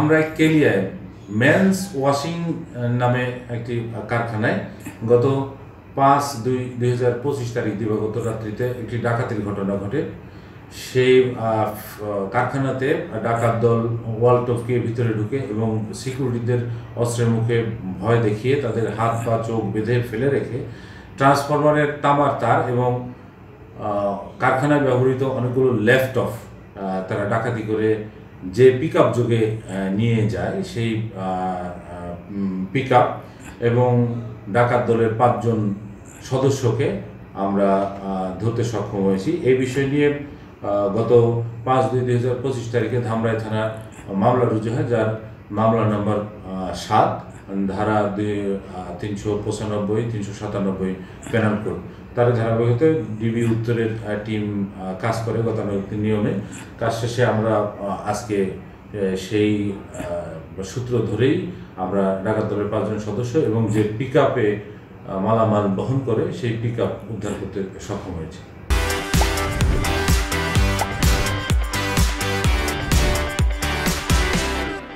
Dhamrai কেলিয়ায় men's washing নামে একটি কারখানায় গত 5/2/2025 তারিখ দিবাগত রাত্রিতে একটি ডাকাতির ঘটনা ঘটে। সেই কারখানাতে ডাকাত দল ওয়াল টপকে ভিতরে ঢুকে এবং সিকিউরিটিদের অস্ত্রের মুখে ভয় দেখিয়ে তাদের হাত পা চোখ বেঁধে ফেলে রেখে ট্রান্সফরমারের তামার তার এবং কারখানায় ব্যবহৃত অনেকগুলো ল্যাপটপ তারা ডাকাতি করে যে পিক আপ যোগে নিয়ে যায় সেই পিক আপ এবং ডাকাত দলের 5 জন সদস্যকে আমরা ধরতে সক্ষম হয়েছি। এই বিষয় নিয়ে গত 5/2/2025 তারিখে ধামরাই থানা মামলা রুজু হয়, যার মামলা নম্বর 7, ধারা 395, 397 পেনাল কোড। তার ধারাবাহিকতে ডিবি উত্তরের টিম কাজ করে গতানুগতিক নিয়মে। কাজ শেষে আমরা আজকে সেই সূত্র ধরেই আমরা ডাকাত দলের 5 জন সদস্য এবং যে পিক আপে মালামাল বহন করে সেই পিক আপ উদ্ধার করতে সক্ষম হয়েছে।